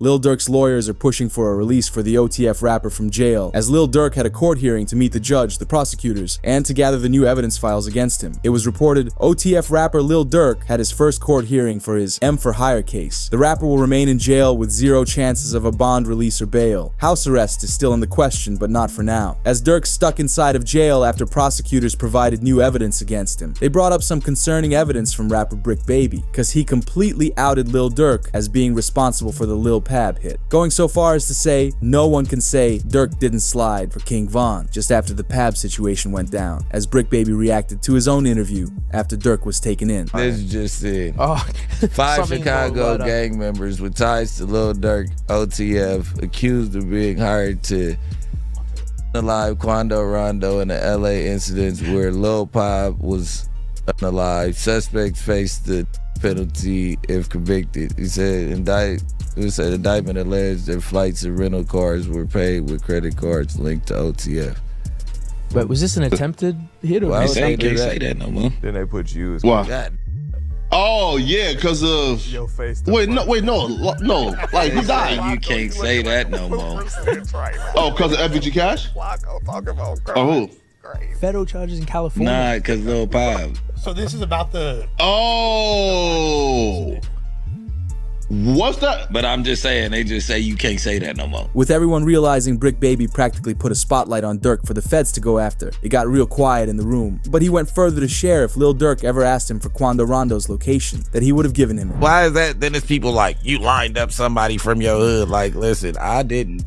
Lil Durk's lawyers are pushing for a release for the OTF rapper from jail, as Lil Durk had a court hearing to meet the judge, the prosecutors, and to gather the new evidence files against him. It was reported OTF rapper Lil Durk had his first court hearing for his M for Hire case. The rapper will remain in jail with zero chances of a bond release or bail. House arrest is still in the question, but not for now, as Durk's stuck inside of jail after prosecutors provided new evidence against him. They brought up some concerning evidence from rapper Brick Baby, cause he completely outed Lil Durk as being responsible for the Lul Pab hit, going so far as to say no one can say Durk didn't slide for King Von just after the Pab situation went down, as Brick Baby reacted to his own interview after Durk was taken in. This just said, 5 Chicago gang members with ties to Lil Durk, OTF, accused of being hired to alive Quando Rondo in the LA incidents where Lul Pab was unalive. Suspects face the penalty if convicted. He said indictment alleged that flights and rental cars were paid with credit cards linked to OTF. But was this an attempted hit or? Well, they can't say that no more. Then they put you as Why? Oh yeah, because of your face. Wait, no. Like who died? You can't say that no more. Oh, because of FBG Cash? Oh, who? Federal charges in California. Nah, because Lil Pab. So this is about the. Oh. What's that? But I'm just saying, they just say you can't say that no more. With everyone realizing Brick Baby practically put a spotlight on Durk for the feds to go after, it got real quiet in the room. But he went further to share if Lil Durk ever asked him for Quando Rondo's location, that he would have given him it. Why is that? Then it's people like, you lined up somebody from your hood. Like, listen, I didn't.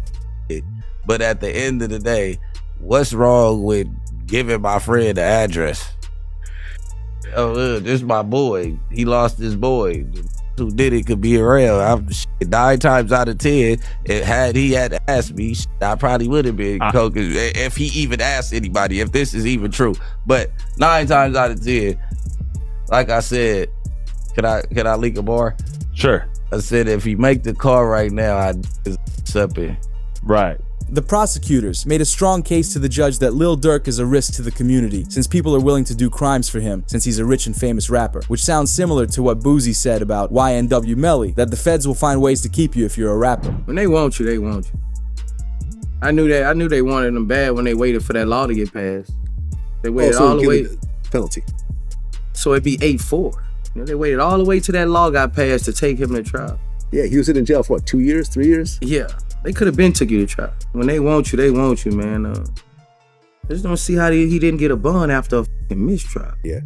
But at the end of the day, what's wrong with giving my friend the address? Oh, this is my boy. He lost his boy. Who did it could be around. 9 times out of 10, had he had asked me, I probably would have been coking if he even asked anybody, if this is even true. But 9 times out of 10, like I said, can I leak a bar? Sure. I said if he make the call right now, I'd something. Right. The prosecutors made a strong case to the judge that Lil Durk is a risk to the community, since people are willing to do crimes for him, since he's a rich and famous rapper, which sounds similar to what Boozy said about YNW Melly, that the feds will find ways to keep you if you're a rapper. When they want you, they want you. I knew they wanted them bad when they waited for that law to get passed. They waited all the way. Penalty. So it'd be 8-4. They waited all the way till that law got passed to take him to trial. Yeah, he was in jail for what, 2 years, 3 years? Yeah. They could have been took you to trial. When they want you, man. I just don't see how he didn't get a bond after a fucking mistrial. Yeah.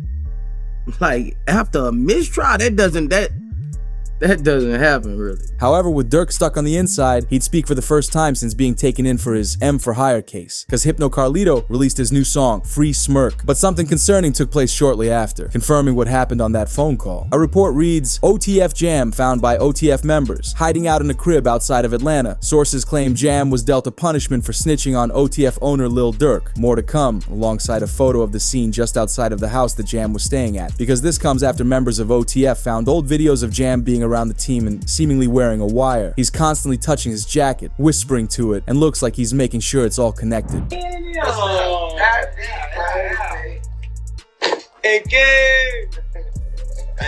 Like, after a mistrial, that doesn't happen, really. However, with Durk stuck on the inside, he'd speak for the first time since being taken in for his M for Hire case, because Hypno Carlito released his new song, Free Smirk. But something concerning took place shortly after, confirming what happened on that phone call. A report reads, OTF Jam found by OTF members, hiding out in a crib outside of Atlanta. Sources claim Jam was dealt a punishment for snitching on OTF owner Lil Durk. More to come, alongside a photo of the scene just outside of the house that Jam was staying at, because this comes after members of OTF found old videos of Jam being around the team and seemingly wearing a wire. He's constantly touching his jacket, whispering to it, and looks like he's making sure it's all connected. And I ain't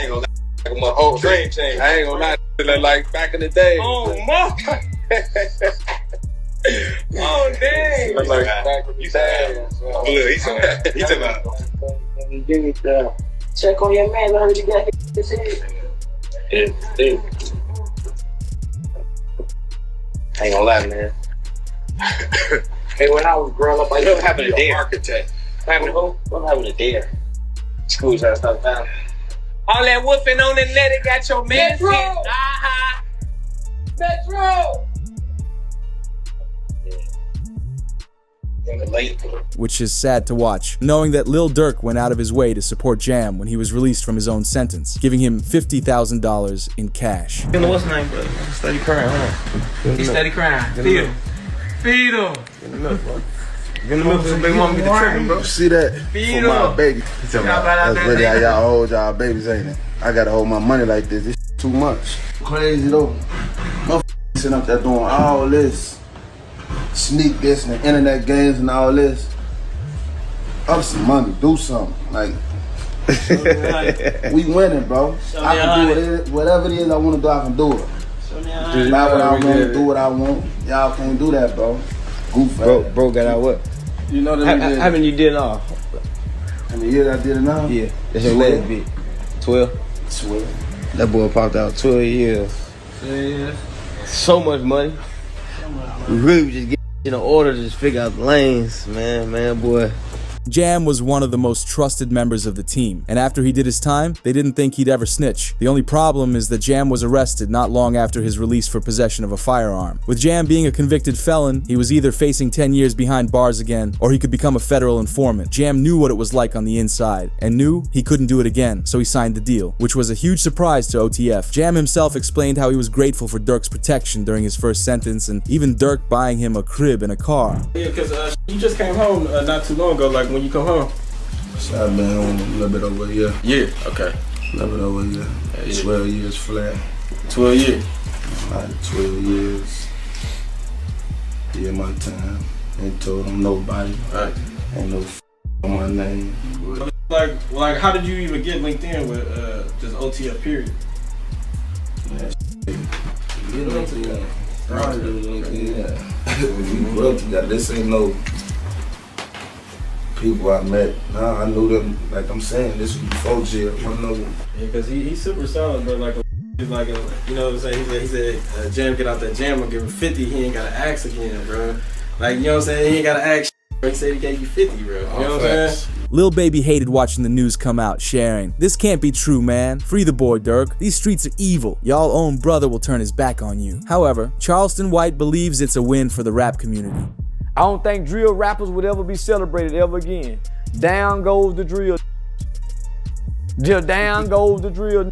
gonna lie, my whole dream changed. I ain't gonna lie, like back in the day. Oh my! Oh dang! Like back in the day. Look, he's about. Check on your man. I heard you got his head. Yeah. I ain't gonna lie, man. Hey, when I was growing up, I used to having a dare. Architect. Having who? I'm having a dare. Schools that stuff down. All that woofing on the net, it got your man. Metro! Uh-huh. Metro! Which is sad to watch, knowing that Lil Durk went out of his way to support Jam when he was released from his own sentence, giving him $50,000 in cash. You know what's his name, bro? Steady crying, huh? He steady crying. Feed him. Feed him. Get in the milk, bro. Get in the milk so they want me to tripping, bro. See that? Feed For my him. baby. That's really how y'all hold y'all babies, ain't it? I gotta hold my money like this. This too much. Crazy though. Motherfuckers sitting up there doing all this. Sneak this and the internet games and all this. Up some money, do something. Like, we winning, bro. I can do it, whatever it is I want to do, I can do it. buy what I want, do what I want. Y'all can't do that, bro. Goof. Bro got out what? You know that we did. How many you did now? How many years I did it now? Yeah. That's your last bit. 12? 12. That boy popped out 12 years. Yeah. So much money. We really was just getting in order to just figure out the lanes, man, boy. Jam was one of the most trusted members of the team, and after he did his time, they didn't think he'd ever snitch. The only problem is that Jam was arrested not long after his release for possession of a firearm. With Jam being a convicted felon, he was either facing 10 years behind bars again, or he could become a federal informant. Jam knew what it was like on the inside, and knew he couldn't do it again, so he signed the deal, which was a huge surprise to OTF. Jam himself explained how he was grateful for Durk's protection during his first sentence, and even Durk buying him a crib and a car. Yeah, because you just came home not too long ago, like when you come home. So I've been home a little bit over a year. Yeah, okay. A little bit over a year. Yeah. 12 years flat. 12 years. Like 12 years. Yeah, my time. Ain't told them nobody. Right. Ain't no on my name. Like, how did you even get linked in with just OTF period? Yeah, get into that. We grew up together. This ain't no people I met. Nah, I knew them. Like I'm saying, this was before jail. I know. Yeah, because he's super solid, but he's like a, you know what I'm saying? He said, Jam get out that jam and give him 50. He ain't gotta ask again, bro. Like, you know what I'm saying? He ain't gotta ask. He said he gave you 50, bro. You know what I'm saying? Lil Baby hated watching the news come out, sharing, "This can't be true, man. Free the boy, Durk. These streets are evil. Y'all own brother will turn his back on you." However, Charleston White believes it's a win for the rap community. I don't think drill rappers would ever be celebrated ever again. Down goes the drill. Down goes the drill.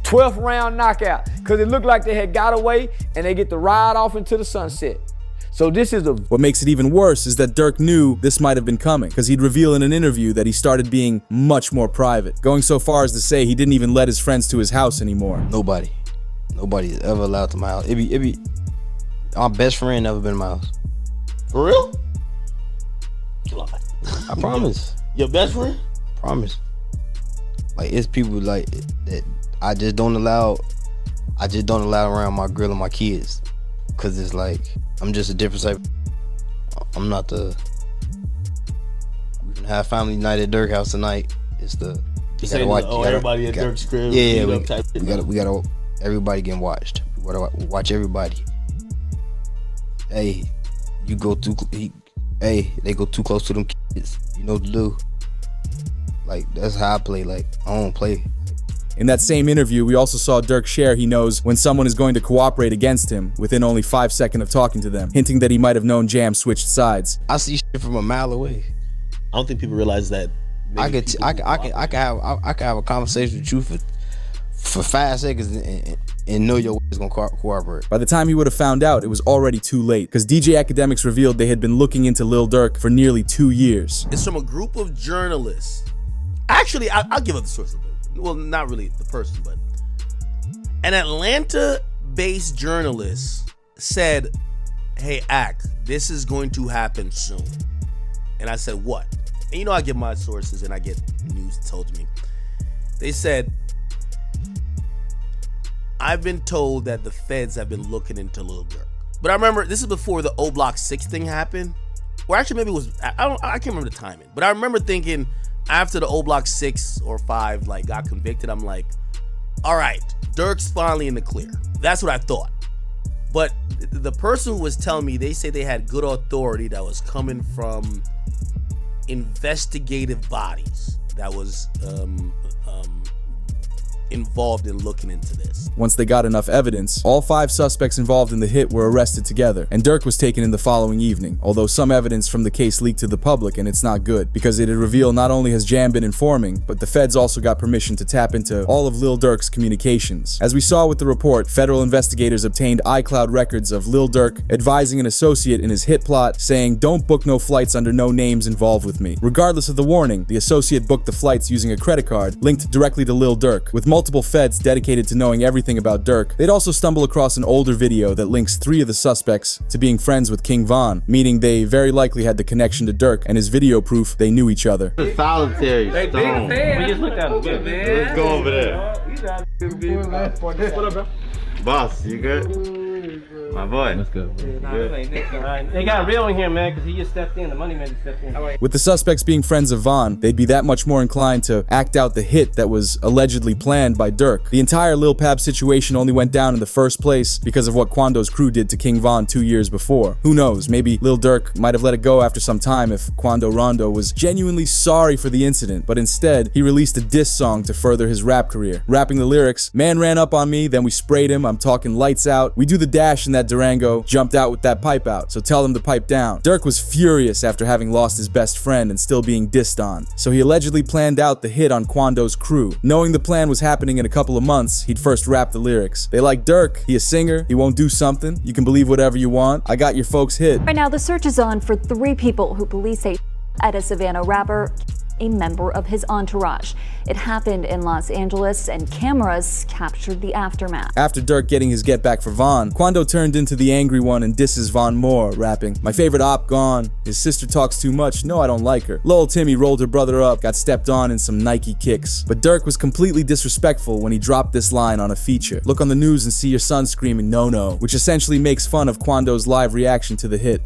12th round knockout. Because it looked like they had got away and they get to ride off into the sunset. So this is a... What makes it even worse is that Durk knew this might have been coming, because he'd reveal in an interview that he started being much more private, going so far as to say he didn't even let his friends to his house anymore. Nobody is ever allowed to my house. It be my best friend never been to my house. For real? I promise. Your best friend? Promise. Like, it's people like that I just don't allow around my girl and my kids, cause it's like I'm just a different type. I'm not the. We can have family night at Durk house tonight. It's the. You gotta watch. Everybody at Durk's crib. Yeah, we gotta. Everybody getting watched. We gotta watch everybody. Hey, you go too. They go too close to them kids. You know what to do. Like, that's how I play. Like, I don't play. In that same interview, we also saw Durk share he knows when someone is going to cooperate against him within only 5 seconds of talking to them, hinting that he might have known Jam switched sides. I see shit from a mile away. I don't think people realize that. I can have a conversation with you for 5 seconds and know your is gonna cooperate. By the time he would have found out, it was already too late, because DJ Academics revealed they had been looking into Lil Durk for nearly 2 years. It's from a group of journalists. Actually, I'll give up the source a bit. Well, not really the person, but an Atlanta-based journalist said, "Hey, Ack, this is going to happen soon." And I said, "What?" And you know, I get my sources and I get news told to me. They said, "I've been told that the feds have been looking into Lil Durk." But I remember this is before the O Block 6 thing happened, or actually maybe it was. I can't remember the timing, but I remember thinking, after the O Block 6 or 5 like got convicted, I'm like, all right, Durk's finally in the clear. That's what I thought. But the person who was telling me, they say they had good authority that was coming from investigative bodies that was involved in looking into this. Once they got enough evidence, all 5 suspects involved in the hit were arrested together, and Durk was taken in the following evening, although some evidence from the case leaked to the public, and it's not good, because it had revealed not only has Jam been informing, but the feds also got permission to tap into all of Lil Durk's communications. As we saw with the report, federal investigators obtained iCloud records of Lil Durk advising an associate in his hit plot, saying, "Don't book no flights under no names involved with me." Regardless of the warning, the associate booked the flights using a credit card linked directly to Lil Durk. With multiple feds dedicated to knowing everything about Durk, they'd also stumble across an older video that links 3 of the suspects to being friends with King Von, meaning they very likely had the connection to Durk, and his video proof they knew each other. Solitary stone. We just looked at him. Let's go over there. What up, bro? Boss, you good? My boy. That's good. They got real in here, man, because he just stepped in. The money man just stepped in. With the suspects being friends of Von, they'd be that much more inclined to act out the hit that was allegedly planned by Durk. The entire Lil Pab situation only went down in the first place because of what Quando's crew did to King Von 2 years before. Who knows, maybe Lil Durk might have let it go after some time if Quando Rondo was genuinely sorry for the incident, but instead, he released a diss song to further his rap career. Rapping the lyrics, "Man ran up on me, then we sprayed him, I'm talking lights out. We do the dash in that Durango, jumped out with that pipe out, so tell them to pipe down." Durk was furious after having lost his best friend and still being dissed on, so he allegedly planned out the hit on Quando's crew. Knowing the plan was happening in a couple of months, he'd first rap the lyrics. They like Durk, he a singer, he won't do something, you can believe whatever you want, I got your folks hit. Right now, the search is on for 3 people who police say at a Savannah rapper, a member of his entourage. It happened in Los Angeles and cameras captured the aftermath. After Durk getting his get back for Von, Quando turned into the angry one and disses Von more, rapping, "My favorite op gone, his sister talks too much, no I don't like her. Lol Timmy rolled her brother up, got stepped on in some Nike kicks." But Durk was completely disrespectful when he dropped this line on a feature. "Look on the news and see your son screaming no," which essentially makes fun of Quando's live reaction to the hit.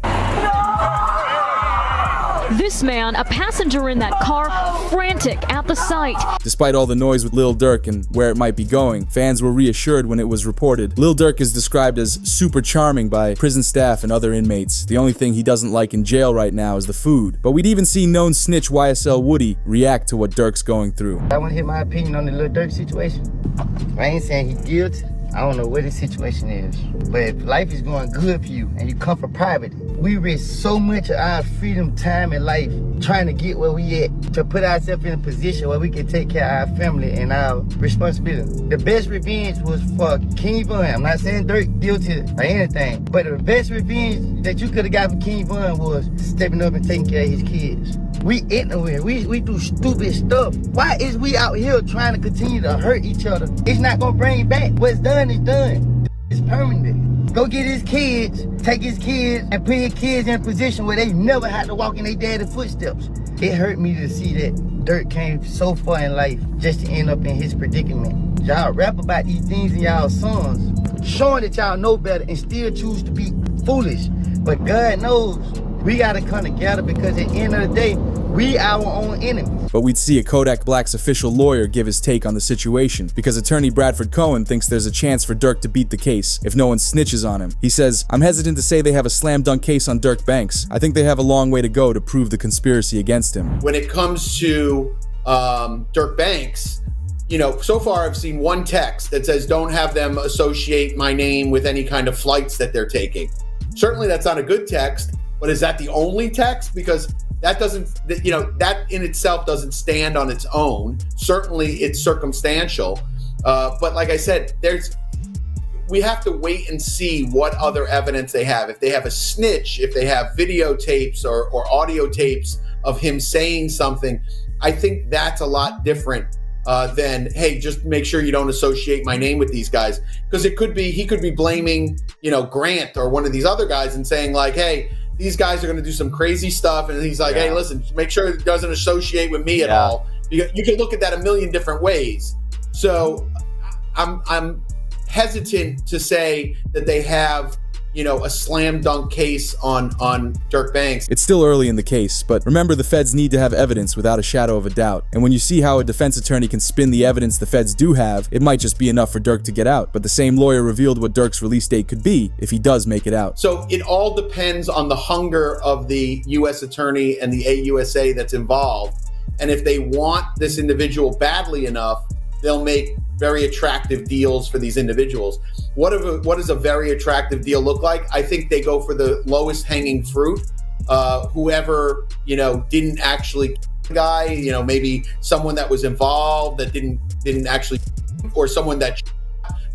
This man, a passenger in that car, frantic at the sight. Despite all the noise with Lil Durk and where it might be going, fans were reassured when it was reported. Lil Durk is described as super charming by prison staff and other inmates. The only thing he doesn't like in jail right now is the food. But we'd even see known snitch YSL Woody react to what Durk's going through. I want to hear my opinion on the Lil Durk situation. I ain't saying he's guilty. I don't know what the situation is, but if life is going good for you and you come from poverty, we risk so much of our freedom, time, and life trying to get where we at, to put ourselves in a position where we can take care of our family and our responsibility. The best revenge was for King Von. I'm not saying Durk guilty or anything, but the best revenge that you could have got from King Von was stepping up and taking care of his kids. We ignorant, we do stupid stuff. Why is we out here trying to continue to hurt each other? It's not gonna bring it back. What's done is done. It's permanent. Go get his kids, take his kids, and put his kids in a position where they never had to walk in their daddy's footsteps. It hurt me to see that Durk came so far in life just to end up in his predicament. Y'all rap about these things in y'all songs, showing that y'all know better and still choose to be foolish. But God knows we gotta come together, because at the end of the day, we our own enemy. But we'd see a Kodak Black's official lawyer give his take on the situation, because attorney Bradford Cohen thinks there's a chance for Durk to beat the case if no one snitches on him. He says, "I'm hesitant to say they have a slam dunk case on Durk Banks. I think they have a long way to go to prove the conspiracy against him." When it comes to Durk Banks, you know, so far I've seen one text that says, "Don't have them associate my name with any kind of flights that they're taking." Certainly that's not a good text, but is that the only text? Because that doesn't, you know, that in itself doesn't stand on its own. Certainly it's circumstantial. But like I said, we have to wait and see what other evidence they have. If they have a snitch, if they have videotapes or audio tapes of him saying something, I think that's a lot different than, hey, just make sure you don't associate my name with these guys. Because he could be blaming, you know, Grant or one of these other guys and saying like, hey, these guys are going to do some crazy stuff. And he's like, hey, listen, make sure it doesn't associate with me at all. You can look at that a million different ways. So I'm hesitant to say that they have, you know, a slam dunk case on Durk Banks. It's still early in the case, but remember the feds need to have evidence without a shadow of a doubt. And when you see how a defense attorney can spin the evidence the feds do have, it might just be enough for Durk to get out. But the same lawyer revealed what Durk's release date could be if he does make it out. So it all depends on the hunger of the U.S. attorney and the AUSA that's involved. And if they want this individual badly enough, they'll make very attractive deals for these individuals. What does a very attractive deal look like? I think they go for the lowest hanging fruit. Whoever, you know, didn't actually guy, you know, maybe someone that was involved that didn't actually, or someone that,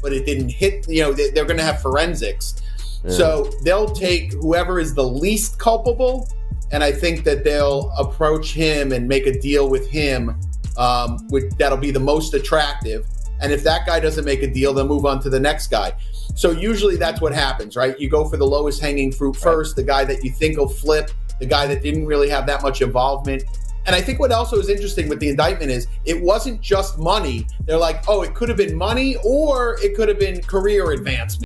but it didn't hit, you know, they're going to have forensics. Yeah. So they'll take whoever is the least culpable, and I think that they'll approach him and make a deal with him that'll be the most attractive. And if that guy doesn't make a deal, they'll move on to the next guy. So usually that's what happens, right? You go for the lowest hanging fruit first, the guy that you think will flip, the guy that didn't really have that much involvement. And I think what also is interesting with the indictment is it wasn't just money. They're like, oh, it could have been money or it could have been career advancement.